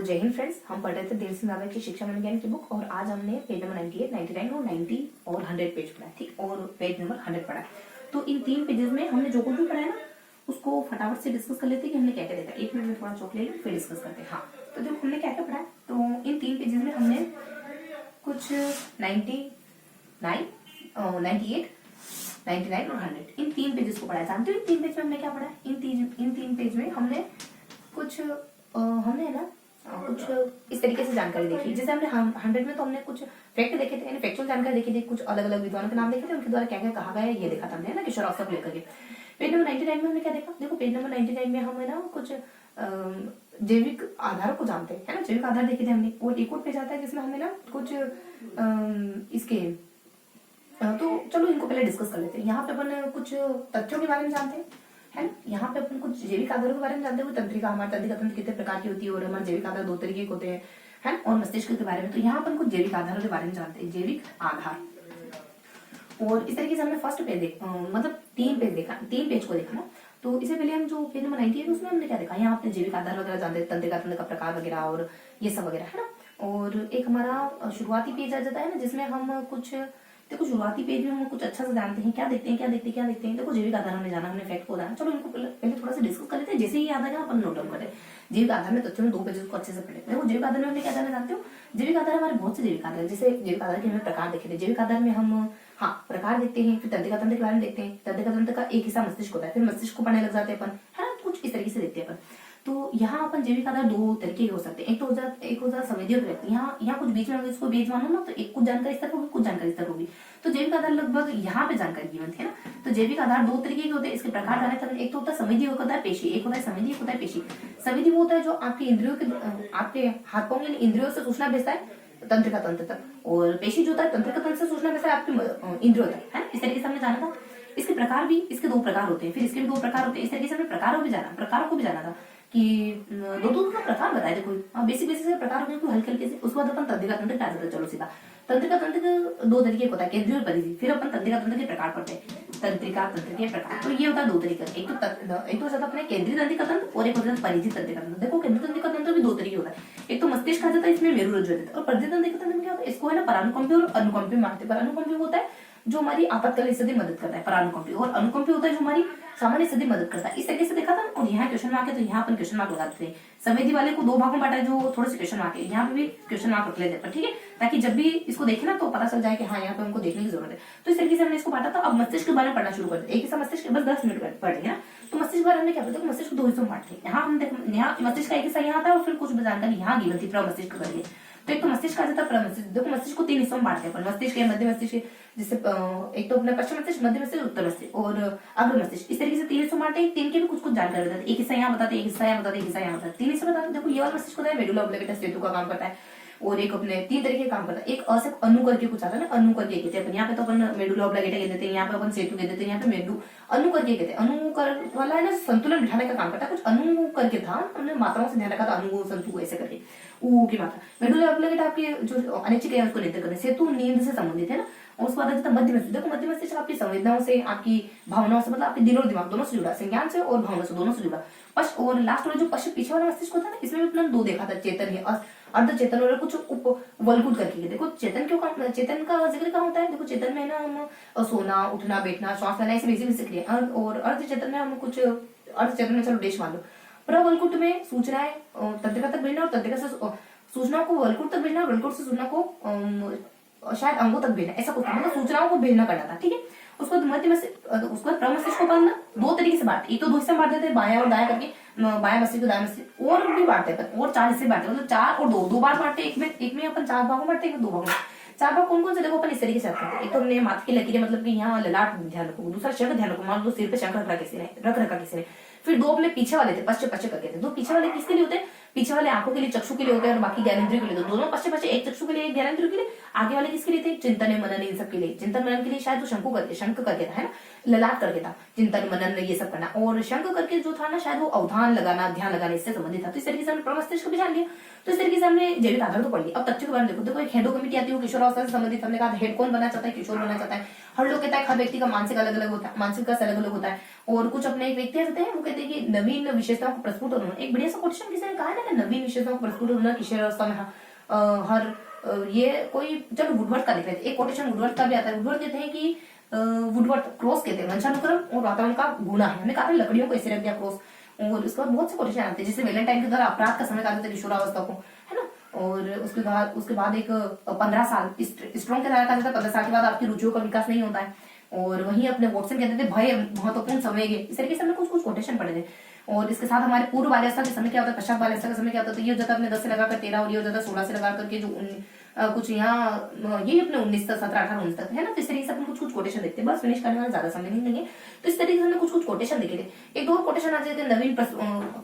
जय हिंद फ्रेंड्स, हम पढ़ रहे थे देर सिंह रावत की शिक्षा मनोविज्ञान की बुक और आज हमने पेज नंबर 98, 99 और 90 और 100 पेज पढ़ा है, ठीक, और पेज नंबर 100 पढ़ा है। तो इन 3 पेजेस में हमने जो कुछ भी पढ़ा है ना उसको फटाफट से डिस्कस कर लेते हैं कि हमने क्या क्या देखा। 1 मिनट में थोड़ा चौक ले लें फिर डिस्कस करते हैं। हाँ, तो जो हमने क्या क्या पढ़ा है, तो इन 3 पेजेस में हमने कुछ 99, 98, 99 और 100 इन 3 पेजेस को पढ़ा है। जानते हो इन 3 पेज में हमने क्या पढ़ा है? इन 3 पेज में हमने कुछ हमने ना कुछ इस तरीके से जानकारी देखी। जैसे हमने 100 में तो हमने कुछ फैक्ट देखे थे, फैक्चुअल जानकारी देखी थी, कुछ अलग अलग विद्वानों के नाम देखे थे, उनके द्वारा क्या क्या कहा गया है ये देखा था हमने ना, किशोर अवस्था को लेकर के। पेज नंबर 99 में हमने क्या देखा? देखो पेज नंबर 99 में हमें ना कुछ जैविक आधार को जानते हैं, है ना, जैविक आधार देखे थे हमने। और एक और पेज आता है जिसमें हमें ना कुछ इसके तो चलो इनको पहले डिस्कस कर लेते हैं। यहाँ पे अपन कुछ तथ्यों के बारे में जानते हैं, है ना। यहाँ पे अपन कुछ जैविक आधारों के बारे में जानते हैं, तंत्रिका, हमारी तंत्रिका तंत्र कितने प्रकार की होती है और हमारे जैविक आधार 2 तरीके के होते हैं, है ना, और मस्तिष्क के बारे में। तो यहाँ अपन कुछ जैविक आधारों के बारे में जानते हैं, जैविक आधार। और इस तरीके से हमने फर्स्ट पेज मतलब 3 पेज देखा, 3 पेज को देखा ना। तो इससे पहले हम जो पेज नंबर 90 है उसमें हमने क्या देखा? यहाँ अपने जैविक आधार वगैरह जानते हैं, तंत्रिका तंत्र का प्रकार वगैरह और ये सब वगैरह, है ना। और एक हमारा शुरुआती पेज आ जाता है ना, जिसमें हम कुछ देखो शुरुआती पेज में हम कुछ अच्छा से जानते हैं, क्या देखते हैं, क्या देखते हैं, क्या देखते हैं। देखो जैविक आधार हमने जाना, हमने फैक्ट को जाना। चलो इनको पहले थोड़ा सा डिस्कस कर लेते हैं, जैसे ही याद आएगा अपन नोट डाउन करें। जैविक आधार में तथ्यों में 2 पेजेस को अच्छे से पढ़े। देखो जैविक आधार में हमने क्या जाना जानते हो? जैविक आधार हमारे बहुत से जैविक आधार है। जैसे जैविक आधार के हमें प्रकार देखे थे, जैविक आधार में हम प्रकार देखते हैं, फिर तंत्रिका तंत्र के बारे में देखते हैं। तंत्रिका तंत्र का एक हिस्सा मस्तिष्क होता है, फिर मस्तिष्क को पढ़ने लग जाते हैं अपन, है ना, कुछ इस तरीके से देखते हैं अपन। तो यहाँ अपन जैविक आधार 2 तरीके के हो सकते हैं। एक हो जाता संवेदीय व्यक्ति। यहाँ कुछ बीच में अगर इसको बेज मानो ना तो एक कुछ जानकारी इस तरफ होगी, कुछ जानकारी इस तरफ होगी। तो जैविक आधार लगभग यहाँ पे जानकारी गिवन थी ना। तो जैविक आधार 2 तरीके के होते हैं, इसके प्रकार जाने तक एक तो होता है संवेदी, एक होता है पेशी। एक होता है संवेदी, एक होता है पेशी। संवेदी वो होता है जो आपके इंद्रियों के आपके हाथ पांव यानी इंद्रियों से सूचना भेजता है तंत्रिका तंत्र तक, और पेशी जो होता है तंत्रिका तंत्र से सूचना भेजता है आपके इंद्रियों तक, है। इस तरीके से हमने जाना था। इसके प्रकार भी, इसके 2 प्रकार होते हैं, फिर इसके भी 2 प्रकार होते हैं। इस तरीके से हमने प्रकारों को भी जाना था कि दो प्रकार बताए। देखो बेसिक से प्रकार हो गए हल्के हल्के से। उसके बाद अपन तंत्रिका तंत्र क्या जाता है, चलो सीधा। तंत्रिका तंत्र के 2 तरीके होता है, केंद्रीय और परिधि। फिर अपन तंत्रिका तंत्र के प्रकार पढ़ते हैं, तंत्रिका तंत्र के प्रकार। तो ये होता है 2 तरीके, एक तो जाता अपने केंद्रीय तंत्रिका तंत्र और एक होता है परिधि तंत्रिका तंत्र। देखो केंद्रीय तंत्रिका तंत्र भी 2 तरीके होता है, एक तो मस्तिष्क आ जाता है, इसमें मेरुरज्जु आ जाता है। और परिधि तंत्रिका तंत्र में क्या होता है? इसको है ना परानुकंपी और अनुकंपी मानते हैं। परानुकंपी होता है जो हमारी आपातकालीन स्थिति मदद करता है, परानुकंपी, और अनुकंपी होता है जो हमारी सामान्य स्थिति मदद करता है। इस तरीके से देखा था। और यहाँ क्वेश्चन मार्क है तो यहाँ अपन क्वेश्चन मार्क लगा देते हैं। संवेदी वाले को 2 भागों में बांटा है जो थोड़े से क्वेश्चन मार्क है, यहाँ पे भी क्वेश्चन मार्क रख लेते हैं, ठीक है, ताकि जब भी इसको देखे ना तो पता चल जाए कि हाँ यहाँ पे हमको देखने की जरूरत है। तो इस तरीके से हमने इसको बांटा था। अब मस्तिष्क के बारे में पढ़ना शुरू कर दिया। एक हिस्सा मस्तिष्क बस 10 मिनट पढ़ेंगे ना। तो मस्तिष्क के बारे में क्या पता? मस्तिष्क को 2 हिस्सों में बांटते हैं। यहाँ हम यहाँ मस्तिष्क का एक हिस्सा यहाँ आता है और फिर कुछ जानकारी यहाँ गिवन थी प्रमस्तिष्क के बारे में। तो एक तो मस्तिष्क आ जाता है प्रमस्तिष्क। देखो मस्तिष्क को 3 हिस्सों में बांटते हैं, मस्तिष्क, मध्य मस्तिष्क, जिससे एक तो अपना पश्चिम मस्तिष्क, मध्य मस्तिष्क, उत्तर मस्तिष्क और अग्र मस्तिष्क। इस तरीके से 3 हिस्सों में बांटे। 3 के भी कुछ जानकारी बताते हैं। एक हिस्सा यहाँ बताते हैं, एक हिस्सा यहाँ बताते हैं, एक हिस्सा यहाँ बताते हैं। 3 हिस्से बताते हैं। देखो ये वाला मस्तिष्क होता है मेडुला ऑब्लिंगेटा सेतु का काम करता है, और एक अपने 3 तरीके का काम करता है। एक असिक अनु करके कुछ आता है ना, अनु करके कहते हैं अपन। यहाँ पे तो अपन मेडुला ऑब्लिंगेटा कहते हैं, यहाँ पे अपन सेतु कहते हैं, यहाँ पे मेडु अनु करके कहते हैं। अनु कर वाला है ना संतुलन बिठाने का काम करता है। कुछ अनु करके था, हमने मात्राओं से ध्यान रखा था, अनु संतु ऐसे करके ऊ की मात्रा। मेडुला ऑब्लिंगेटा आपके जो अनैच्छिक है उसको नियंत्रित करते हैं। सेतु नींद से संबंधित है ना। और उसके बाद आता है मध्य मस्तिष्क। देखो मध्य मस्तिष्क आपकी संवेदनाओं से, आपकी भावनाओं से, मतलब आपके दिल और दिमाग दोनों से जुड़ा, संज्ञान से और भावना से दोनों से जुड़ा। और लास्ट वाला जो पीछे वाला मस्तिष्क होता है ना, इसमें भी अपने 2 देखा था, चेतन है, अर्ध चेतन और कुछ वलकुट करके। देखो चेतन चेतन का जिक्र कहाँ होता है? देखो चेतन में ना हम सोना, उठना, बैठना, श्वास लेना, ऐसे बेसिक क्रिया। और अर्ध चेतन में हम कुछ अर्ध चेतन में चलो देश मान लो। प्रवलकुट में सूचनाएं तंत्रिका तक भेजना और तंत्रिका से सूचनाओं को वलकुट तक भेजना, वलकुट से सूचना को शायद अंगों तक भेजना, ऐसा कुछ मतलब सूचनाओं को भेजना करना था, ठीक है। उसको मध्य मस्तिष्क, उसको प्रमस्तिष्क को पढ़ना 2 तरीके से बांटते। एक तो 2 हिस्से में बांट देते हैं, बायां और दायां करके, बायां मस्तिष्क दायां मस्तिष्क, और भी बांटते हैं और 4 हिस्से बांटते हैं, मतलब 4 और 2 बार बांटते हैं। एक में अपन 4 भागों बांटते हैं, 2 भागों में। 4 भाग कौन कौन से? देखो अपन इस तरीके से रखते हैं। एक तो हमने माथे की लकीरें, मतलब कि यहाँ ललाट ध्यान रखो। दूसरा शंख ध्यान रखो, मान लो सिर पे शंख रख रखा किसी ने। फिर 2 अपने पीछे वाले थे, पश्च करके थे। 2 पीछे वाले किसके लिए होते हैं? पीछे वाले आंखों के लिए, चक्षु के लिए होते हैं, और बाकी ज्ञानेंद्रियों के लिए। तो दोनों पश्च, एक चक्षु के लिए, एक ज्ञानेंद्रियों के लिए। आगे वाले किसके लिए थे? चिंतन मनन, इन सब के लिए। चिंतन मनन के लिए शायद तो शंख करके था, है ना, ललाट करके था, चिंतन मनन ये सब करना। और शंख करके जो था ना, शायद वो अवधान लगाना, ध्यान लगाना, इससे संबंधित था। तो इस तरीके से हमने प्रमस्तिष्क भी जान लिया। तो इस तरीके से हमने जैविक आधार तो पढ़ लिया। अब तथ्यों के बारे में देखो। एक हेडो कमिटी आती है, किशोर अवस्था से संबंधित। हमने कहा हेड कौन बनना चाहता है? किशोर बनना चाहता है। हर लोग कहता है हर व्यक्ति का मानसिक अलग अलग होता है, मानसिक का अलग अलग होता है। और कुछ अपने एक व्यक्ति होते हैं, वो कहते हैं कि नवीन विशेषताओं को प्रस्फुट होना। एक बढ़िया सा क्वेश्चन किसी ने कहा है ना कि नवीन विशेषताओं को प्रस्फुट होना किशोर अवस्था में हर ये कोई, चलो वुडवर्ड का लिख रहे थे, एक कोटेशन वुडवर्ड का भी आता है। वुडवर्ड कहते हैं कि वुडवर्ड क्रॉस कहते हैं वंशानुक्रम और वातावरण का गुना है। हमने कहा था लकड़ियों को ऐसे रख दिया क्रॉस। और उसके बाद बहुत से कोटेशन आते हैं, जैसे वैलेंटाइन के द्वारा अपराध का समय कहा जाता है किशोरावस्था को, है ना। और उसके बाद एक 15 साल स्ट्रॉन्ग के द्वारा कहा जाता है 15 साल के बाद आपकी रुचियों का विकास नहीं होता है। और वहीं अपने वॉटसन कहते थे भय महत्वपूर्ण समय है। इस तरीके से हमने कुछ कोटेशन पढ़े थे। और इसके साथ हमारे पूर्व बाल्यावस्था के समय क्या होता है, पश्चात बाल्यावस्था का समय क्या होता है, तो ये हो जाता है अपने 10 से लगाकर 13 और ये हो जाता है 16 से लगा करके जो कुछ यहाँ ये अपने 19 तक 17 18 19 तक, है ना। तो इस तरीके से अपन कुछ कोटेशन देखते हैं, बस फिनिश करने में ज्यादा समय नहीं लेंगे। तो इस तरीके से हमने कुछ कोटेशन देखे थे। एक दो कोटेशन आ जाते हैं नवीन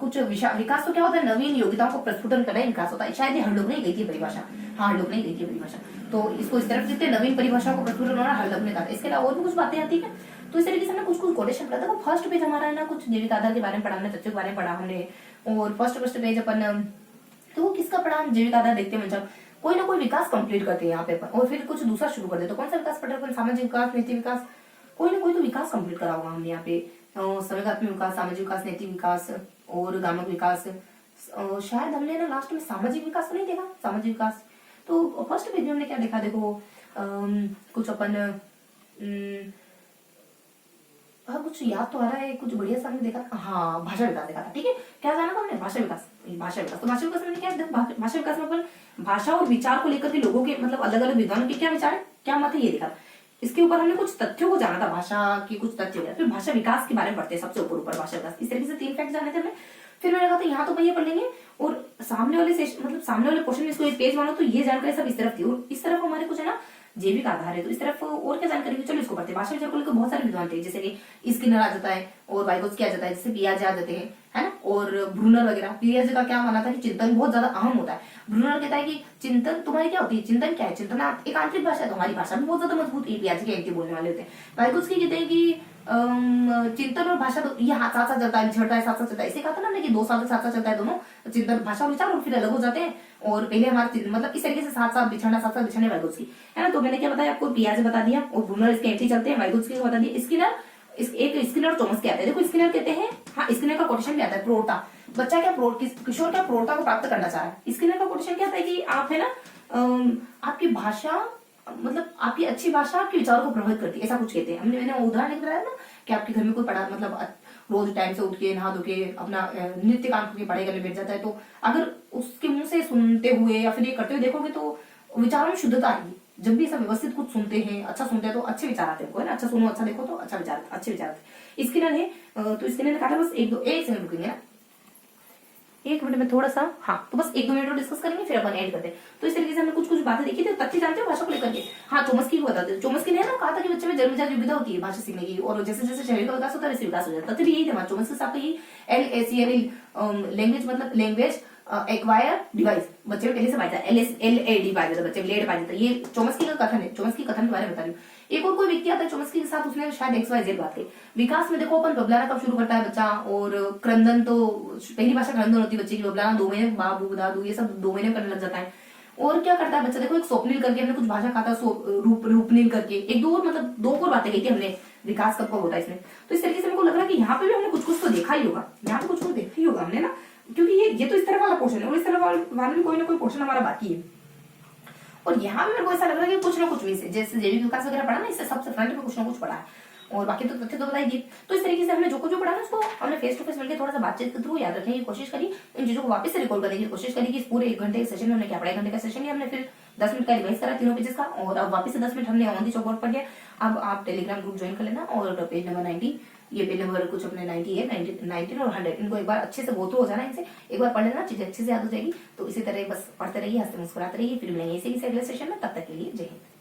कुछ विकास तो क्या होता है, नवीन योग्यताओं को प्रस्फुटन करना विकास होता है। शायद ये हर लोग नहीं गई थी परिभाषा, हाँ हर लोग नहीं गई थी परिभाषा, तो इसको इस तरफ देखते हैं नवीन परिभाषाओं को प्रस्फुटन होना हर लोग ने कहा। इसके अलावा और भी कुछ बातें आती है। तो इस तरीके से हमने कुछ कोटेशन पढ़ा था। फर्स्ट पेज हमारा है ना कुछ जैविक आधार के बारे में पढ़ा, हमने तथ्यों के बारे में पढ़ा हमने। और फर्स्ट पेज अपन तो किसका पढ़ा, हम जैविक आधार देखते हैं, मतलब कोई ना कोई विकास कंप्लीट करते हैं यहाँ पे और फिर कुछ दूसरा शुरू कर देते। तो कौन सा विकास पढ़ा अपन, सामाजिक विकास, नैतिक विकास, कोई ना कोई तो विकास कंप्लीट करा होगा हमने यहाँ पे। संवेगात्मक विकास, सामाजिक विकास, नैतिक विकास और गामक विकास। शायद हमने ना लास्ट में सामाजिक विकास तो नहीं देखा, सामाजिक विकास। तो फर्स्ट पेज में हमने क्या देखा, देखो कुछ अपन कुछ याद तो आ रहा है, कुछ बढ़िया सा हमने देखा, हाँ भाषा विकास देखा था। ठीक है, क्या जाना था हमने, भाषा विकास। भाषा विकास, तो भाषा विकास में क्या, भाषा विकास में अपन भाषा और विचार को लेकर के लोगों के मतलब अलग अलग विद्वानों के क्या विचार है, क्या मत है, ये देखा। इसके ऊपर हमने कुछ तथ्यों को जाना था, भाषा की कुछ तथ्य हो गया। फिर भाषा विकास के बारे में पढ़ते हैं सबसे ऊपर भाषा विकास। इस तरीके से 3 फैक्ट जाने थे हमने। फिर मैंने कहा था यहाँ तो भैया पढ़ लेंगे और सामने वाले क्वेश्चन में इसको एक पेज मानो तो ये जानकारी सब इस तरफ थी और इस तरफ हमारे कुछ है ना जैविक आधार है, तो इस तरफ और क्या जानकारी थी, चलो इसको पढ़ते हैं। भाषा विचार को लेकर बहुत सारे विद्वान थे, जैसे कि स्किनर आ जाता है और वाइगोत्स्की आ जाता है, जैसे पियाजे आ जाते हैं, है ना। और ब्रूनर वगैरह। पियाजे का क्या माना था कि चिंतन बहुत ज्यादा अहम होता है। ब्रूनर कहता है कि चिंतन तुम्हारी क्या होती है, चिंतन क्या है, चिंतन एक आंतरिक भाषा है, तो हमारी भाषा भी बहुत ज्यादा मजबूत है। पियाजे के एंटी बोलने वाले होते हैं। वाइगोत्स्की कहते हैं कि चिंतन और भाषा तो ये साथ साथ चलता है, बिछड़ता है, साथ साथ चलता है। इसे कहा था ना हमने कि 2 साल तक साथ साथ चलता है दोनों, चिंतन भाषा और विचार, और फिर अलग हो जाते हैं। और पहले हमारे मतलब इस तरीके से साथ साथ बिछड़ने वाइगोत्स्की, है ना। तो मैंने क्या बताया आपको, पियाजे बता दिया और ब्रूनर इसके एंटी चलते हैं, वाइगोत्स्की को बता दिया। एक स्किनर और चॉम्स्की आते हैं। देखो स्किनर कहते हैं, हाँ स्किनर का कोटेशन भी आता है, प्रोटा बच्चा क्या किशोर क्या प्रोटा को प्राप्त करना चाह रहा है। स्किनर का कोटेशन क्या आता है कि आप है ना आपकी भाषा मतलब आपकी अच्छी भाषा आपके विचारों को प्रभावित करती है, ऐसा कुछ कहते हैं। मैंने उदाहरण लिख रहा है ना कि आपके घर में कोई पढ़ा मतलब रोज टाइम से उठ के नहा धो के अपना नित्य काम करके पढ़ाई करने बैठ जाता है, तो अगर उसके मुंह से सुनते हुए या फिर ये करते हुए देखोगे तो विचारों में शुद्धता आएगी। जब भी ऐसा व्यवस्थित कुछ सुनते हैं, अच्छा सुनते हैं तो अच्छे विचार आते हैं, है ना। अच्छा सुनो, अच्छा देखो तो अच्छे विचार आते हैं। स्किनर है तो स्किनर ने कहा बस एक सेकंड रुकेंगे ना, 1 मिनट में थोड़ा सा, हाँ तो बस 1-2 मिनट और डिस्कस करेंगे फिर अपन ऐड करते हैं। तो इस तरीके से हमने कुछ बातें देखी थी, तथ्य जानते हो भाषा को लेकर के। हाँ चॉम्स्की को बताते हैं। चॉम्स्की ने ना कहा था कि बच्चे में जन्मजात योग्यता होती है भाषा सीखने की, और जैसे जैसे शरीर का विकास होता है वैसे विकास हो जाता है। तथ्य भी यही थे हमारे चॉम्स्की साहब का, यही LACL लैंग्वेज मतलब लैंग्वेज एक्वायर डिवाइस बच्चे में पहले से पाया था, LAD पाया जाता, बच्चे में लेड पाया जाता। ये चॉम्स्की का कथन है, चॉम्स्की कथन के बारे में बता रही हूँ। एक और कोई व्यक्ति आता है चॉम्स्की के साथ, उसने शायद XYZ बात की। विकास में देखो अपन बबलाना कब शुरू करता है बच्चा, और क्रंदन तो पहली भाषा क्रंदन होती है बच्चे की, बबलाना 2 महीने, बाबू दादू ये सब 2 महीने करने लग जाता है। और क्या करता है बच्चा, देखो एक स्वप्निल करके हमने कुछ भाषा खाता है, रूपनील करके, एक दो और मतलब 2 और बातें कही थी हमने, विकास कब होता है इसमें। तो इस तरीके से मेरे को लग रहा है कि यहाँ पे भी हमने कुछ तो देखा ही होगा, यहाँ पे कुछ देखा ही होगा हमने ना, क्योंकि ये तो इस तरह वाला पोर्शन है और इस तरह वाला भी कोई ना कोई पोर्शन हमारा बाकी है। और यहाँ पे मेरे को ऐसा लग रहा है कि कुछ ना कुछ भी से जैसे जैविक विकास वगैरह पढ़ा ना, इससे सबसे फ्रंट में कुछ ना कुछ पढ़ा है और बाकी तो तथ्य तो बताएगी। तो इस तरीके से हमने जो कुछ पढ़ा ना उसको हमने फेस टू फेस मिलकर थोड़ा सा बातचीत के थ्रू याद रखने की कोशिश करी, इन चीजों को वापस से रिकॉर्ड करने की कोशिश करी कि इस पूरे 1 घंटे के सेशन में हमने क्या पढ़ा। 1 घंटे का सेशन ही हमने फिर 10 मिनट का रिवाइज करा 3 पेजेस का, और अब वापस से 10 मिनट हमने ऑन दी चौक पढ़ लिया। अब आप टेलीग्राम ग्रुप ज्वाइन कर लेना, और पेज नंबर 90 ये पेज नंबर कुछ अपने 90 है, 19 और 100 इनको एक बार अच्छे से गो थ्रू हो जाना, इनसे एक बार पढ़ लेना, चीजें अच्छे से याद हो जाएगी। तो इसी तरह बस पढ़ते रहिए, हंसते मुस्कुराते रहिए, फिर मिलेंगे इसी अगले सेशन में, तब तक के लिए जय हिंद।